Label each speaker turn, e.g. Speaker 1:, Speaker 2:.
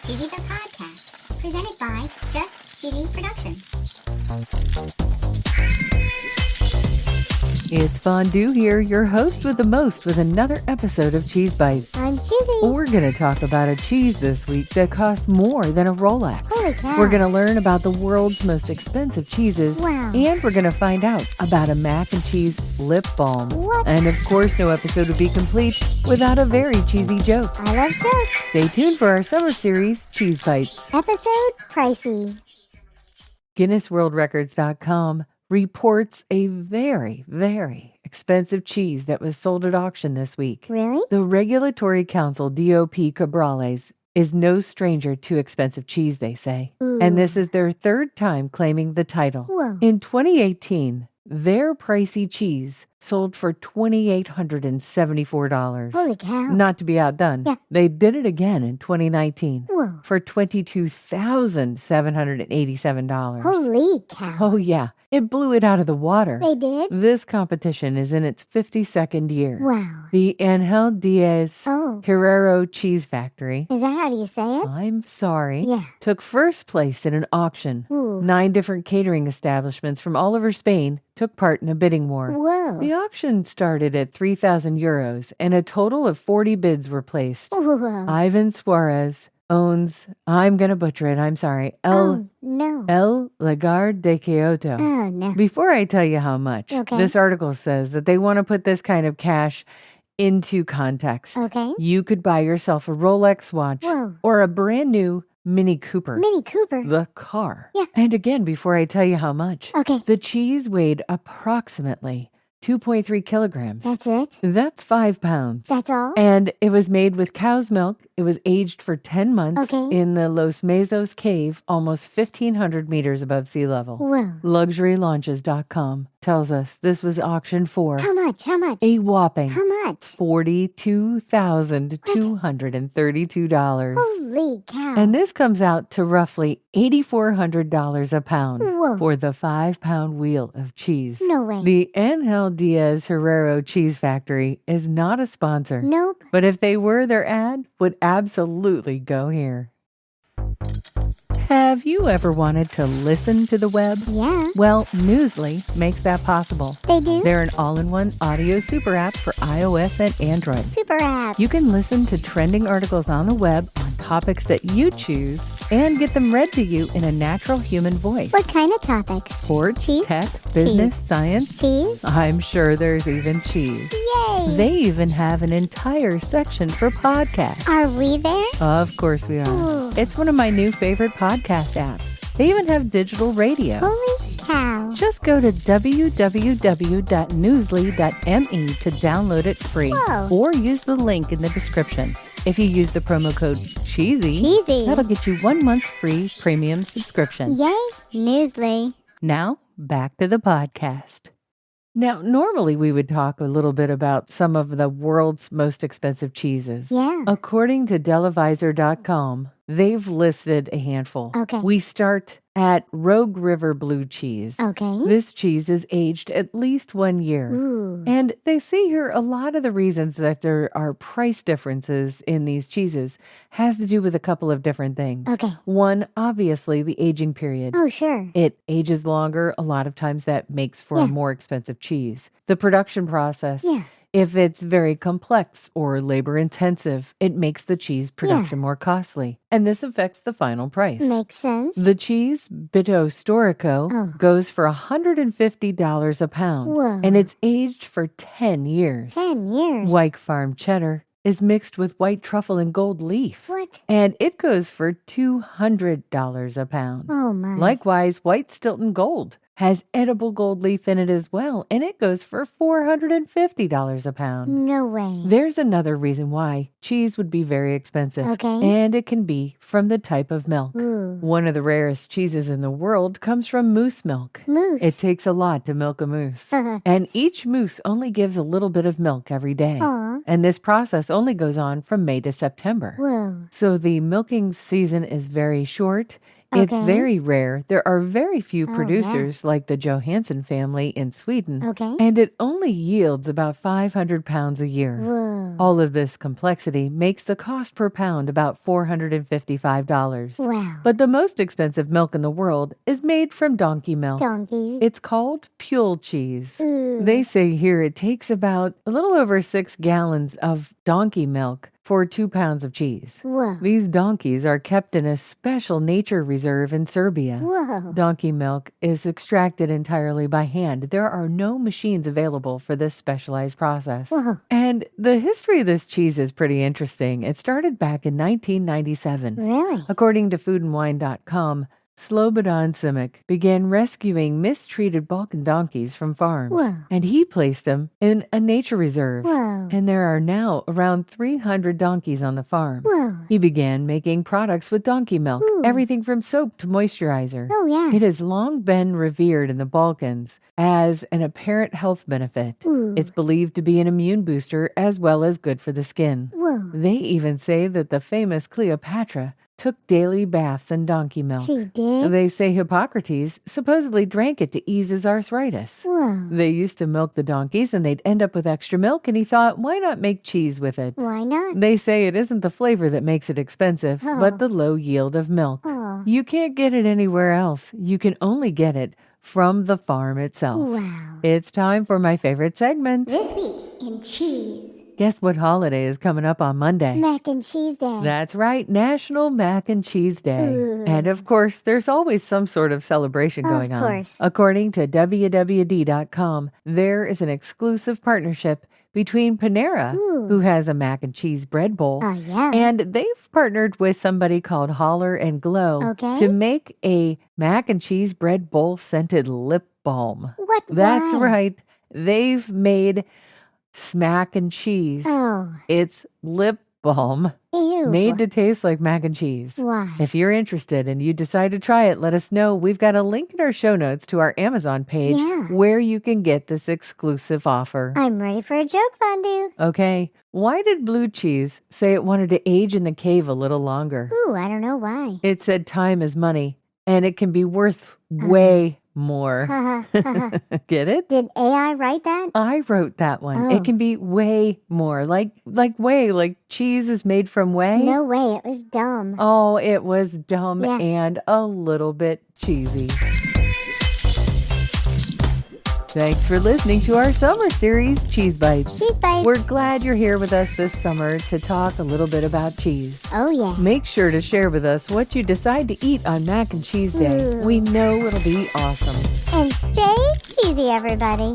Speaker 1: Cheesy the Podcast, presented by Just Cheesy Productions.
Speaker 2: It's Fondue here, your host with the most, with another episode of Cheese Bites.
Speaker 3: I'm Cheesy.
Speaker 2: We're going to talk about a cheese this week that costs more than a Rolex.
Speaker 3: Holy cow.
Speaker 2: We're going to learn about the world's most expensive cheeses.
Speaker 3: Wow.
Speaker 2: And we're going to find out about a mac and cheese lip balm.
Speaker 3: What?
Speaker 2: And of course, no episode would be complete without a very cheesy joke.
Speaker 3: I love jokes.
Speaker 2: Stay tuned for our summer series, Cheese Bites.
Speaker 3: Episode Pricy.
Speaker 2: GuinnessWorldRecords.com reports a very, very expensive cheese that was sold at auction this week.
Speaker 3: Really?
Speaker 2: The Regulatory Council, DOP Cabrales, is no stranger to expensive cheese, they say.
Speaker 3: Ooh.
Speaker 2: And this is their third time claiming the title.
Speaker 3: Whoa.
Speaker 2: In 2018, their Pricy cheese sold for $2,874.
Speaker 3: Holy cow.
Speaker 2: Not to be outdone,
Speaker 3: Yeah.
Speaker 2: they did it again in 2019
Speaker 3: Whoa.
Speaker 2: for $22,787.
Speaker 3: Holy cow.
Speaker 2: Oh, yeah. It blew it out of the water.
Speaker 3: They did?
Speaker 2: This competition is in its 52nd year.
Speaker 3: Wow.
Speaker 2: The Angel Diaz
Speaker 3: Oh.
Speaker 2: Herrero Cheese Factory,
Speaker 3: Is that how you say it?
Speaker 2: I'm sorry,
Speaker 3: Yeah.
Speaker 2: took first place in an auction.
Speaker 3: Ooh.
Speaker 2: 9 different catering establishments from all over Spain took part in a bidding war.
Speaker 3: Whoa.
Speaker 2: The auction started at €3,000 and a total of 40 bids were placed.
Speaker 3: Whoa.
Speaker 2: Ivan Suarez owns, I'm going to butcher it, I'm sorry,
Speaker 3: Oh, no.
Speaker 2: El Lagar de Kyoto.
Speaker 3: Oh, no.
Speaker 2: Before I tell you how much,
Speaker 3: Okay.
Speaker 2: this article says that they want to put this kind of cash into context.
Speaker 3: Okay.
Speaker 2: You could buy yourself a Rolex watch
Speaker 3: Whoa.
Speaker 2: or a brand new Mini Cooper.
Speaker 3: Mini Cooper.
Speaker 2: The car.
Speaker 3: Yeah.
Speaker 2: And again, before I tell you how much,
Speaker 3: Okay.
Speaker 2: the cheese weighed approximately 2.3 kilograms.
Speaker 3: That's it?
Speaker 2: That's 5 pounds.
Speaker 3: That's all?
Speaker 2: And it was made with cow's milk. It was aged for 10 months
Speaker 3: Okay.
Speaker 2: in the Los Mezos cave, almost 1,500 meters above sea level.
Speaker 3: Whoa.
Speaker 2: LuxuryLaunches.com tells us this was auctioned for
Speaker 3: How much? How much?
Speaker 2: a whopping
Speaker 3: How much?
Speaker 2: $42,232.
Speaker 3: Holy cow.
Speaker 2: And this comes out to roughly $8,400 a pound
Speaker 3: Whoa.
Speaker 2: for the 5-pound wheel of cheese.
Speaker 3: No way.
Speaker 2: The Angel Diaz Herrero Cheese Factory is not a sponsor.
Speaker 3: Nope.
Speaker 2: But if they were, their ad would absolutely go here. Have you ever wanted to listen to the web?
Speaker 3: Yeah.
Speaker 2: Well, Newsly makes that possible.
Speaker 3: They do?
Speaker 2: They're an all-in-one audio super app for iOS and Android.
Speaker 3: Super app.
Speaker 2: You can listen to trending articles on the web on topics that you choose and get them read to you in a natural human voice.
Speaker 3: What kind of topics?
Speaker 2: Sports,
Speaker 3: Cheese?
Speaker 2: tech, business, science.
Speaker 3: Cheese?
Speaker 2: I'm sure there's even cheese.
Speaker 3: Yay.
Speaker 2: They even have an entire section for podcasts.
Speaker 3: Are we there?
Speaker 2: Of course we are.
Speaker 3: Ooh.
Speaker 2: It's one of my new favorite podcast apps. They even have digital radio.
Speaker 3: Holy cow.
Speaker 2: Just go to www.newsly.me to download it free.
Speaker 3: Whoa.
Speaker 2: Or use the link in the description. If you use the promo code CHEESY,
Speaker 3: Cheesy.
Speaker 2: that'll get you 1 month free premium subscription.
Speaker 3: Yay. Newsly.
Speaker 2: Now, back to the podcast. Now, normally we would talk a little bit about some of the world's most expensive cheeses.
Speaker 3: Yeah.
Speaker 2: According to Delavisor.com, they've listed a handful.
Speaker 3: Okay.
Speaker 2: We start at Rogue River Blue Cheese.
Speaker 3: Okay.
Speaker 2: This cheese is aged at least 1 year.
Speaker 3: Ooh.
Speaker 2: And they say here a lot of the reasons that there are price differences in these cheeses has to do with a couple of different things.
Speaker 3: Okay.
Speaker 2: One, obviously, the aging period.
Speaker 3: Oh, sure.
Speaker 2: It ages longer. A lot of times that makes for
Speaker 3: Yeah.
Speaker 2: a more expensive cheese. The production process,
Speaker 3: Yeah.
Speaker 2: if it's very complex or labor intensive, it makes the cheese production more costly. And this affects the final price.
Speaker 3: Makes sense.
Speaker 2: The cheese, Bitto Storico,
Speaker 3: Oh.
Speaker 2: goes for $150 a pound.
Speaker 3: Whoa.
Speaker 2: And it's aged for 10 years.
Speaker 3: 10 years.
Speaker 2: Wyke Farm cheddar is mixed with white truffle and gold leaf.
Speaker 3: What?
Speaker 2: And it goes for $200 a pound.
Speaker 3: Oh, my.
Speaker 2: Likewise, white Stilton Gold has edible gold leaf in it as well, and it goes for $450 a pound.
Speaker 3: No way.
Speaker 2: There's another reason why cheese would be very expensive.
Speaker 3: Okay.
Speaker 2: And it can be from the type of milk.
Speaker 3: Ooh.
Speaker 2: One of the rarest cheeses in the world comes from moose milk.
Speaker 3: Moose.
Speaker 2: It takes a lot to milk a moose. And each moose only gives a little bit of milk every day.
Speaker 3: Aw.
Speaker 2: And this process only goes on from May to September.
Speaker 3: Whoa.
Speaker 2: So the milking season is very short It's
Speaker 3: Okay.
Speaker 2: very rare. There are very few
Speaker 3: Oh, yeah.
Speaker 2: producers like the Johansson family in Sweden,
Speaker 3: Okay.
Speaker 2: and it only yields about 500 pounds a year.
Speaker 3: Whoa.
Speaker 2: All of this complexity makes the cost per pound about $455.
Speaker 3: Wow.
Speaker 2: But the most expensive milk in the world is made from donkey milk.
Speaker 3: Donkey.
Speaker 2: It's called Pule cheese.
Speaker 3: Ooh.
Speaker 2: They say here it takes about a little over 6 gallons of donkey milk for 2 pounds of cheese.
Speaker 3: Whoa.
Speaker 2: These donkeys are kept in a special nature reserve in Serbia.
Speaker 3: Whoa.
Speaker 2: Donkey milk is extracted entirely by hand. There are no machines available for this specialized process.
Speaker 3: Whoa.
Speaker 2: And the history of this cheese is pretty interesting. It started back in 1997.
Speaker 3: Really?
Speaker 2: According to foodandwine.com, Slobodan Simic began rescuing mistreated Balkan donkeys from farms,
Speaker 3: Whoa.
Speaker 2: and he placed them in a nature reserve.
Speaker 3: Whoa.
Speaker 2: And there are now around 300 donkeys on the farm.
Speaker 3: Whoa.
Speaker 2: He began making products with donkey milk,
Speaker 3: Ooh.
Speaker 2: everything from soap to moisturizer.
Speaker 3: Oh, yeah.
Speaker 2: It has long been revered in the Balkans as an apparent health benefit.
Speaker 3: Ooh.
Speaker 2: It's believed to be an immune booster as well as good for the skin.
Speaker 3: Whoa.
Speaker 2: They even say that the famous Cleopatra took daily baths in donkey milk.
Speaker 3: She did?
Speaker 2: They say Hippocrates supposedly drank it to ease his arthritis.
Speaker 3: Whoa.
Speaker 2: They used to milk the donkeys and they'd end up with extra milk, and he thought, why not make cheese with it?
Speaker 3: Why not?
Speaker 2: They say it isn't the flavor that makes it expensive,
Speaker 3: Oh.
Speaker 2: but the low yield of milk.
Speaker 3: Oh.
Speaker 2: You can't get it anywhere else. You can only get it from the farm itself.
Speaker 3: Wow.
Speaker 2: It's time for my favorite segment.
Speaker 1: This week in cheese.
Speaker 2: Guess what holiday is coming up on Monday?
Speaker 3: Mac and cheese day.
Speaker 2: That's right, National Mac and Cheese Day.
Speaker 3: Ooh.
Speaker 2: And of course, there's always some sort of celebration
Speaker 3: Of
Speaker 2: going on.
Speaker 3: course.
Speaker 2: According to WWD.com, there is an exclusive partnership between Panera,
Speaker 3: Ooh.
Speaker 2: who has a mac and cheese bread bowl,
Speaker 3: Oh, yeah.
Speaker 2: and they've partnered with somebody called Holler and Glow
Speaker 3: Okay.
Speaker 2: to make a mac and cheese bread bowl scented lip balm.
Speaker 3: What?
Speaker 2: That's
Speaker 3: Why?
Speaker 2: right. They've made smack and cheese.
Speaker 3: Oh.
Speaker 2: It's lip balm
Speaker 3: Ew.
Speaker 2: made to taste like mac and cheese.
Speaker 3: Why?
Speaker 2: If you're interested and you decide to try it, let us know. We've got a link in our show notes to our Amazon page
Speaker 3: Yeah.
Speaker 2: where you can get this exclusive offer.
Speaker 3: I'm ready for a joke, Fondue.
Speaker 2: Okay, why did blue cheese say it wanted to age in the cave a little longer?
Speaker 3: Ooh, I don't know why.
Speaker 2: It said time is money, and it can be worth way more. Get it?
Speaker 3: Did AI write that?
Speaker 2: I wrote that one.
Speaker 3: Oh.
Speaker 2: It can be way more. Like whey, like cheese is made from whey.
Speaker 3: No way. It was dumb.
Speaker 2: Oh, it was dumb
Speaker 3: Yeah.
Speaker 2: and a little bit cheesy. Thanks for listening to our summer series, Cheese Bites.
Speaker 3: Cheese bites.
Speaker 2: We're glad you're here with us this summer to talk a little bit about cheese.
Speaker 3: Oh, yeah.
Speaker 2: Make sure to share with us what you decide to eat on Mac and Cheese Day.
Speaker 3: Ooh.
Speaker 2: We know it'll be awesome.
Speaker 3: And stay cheesy, everybody.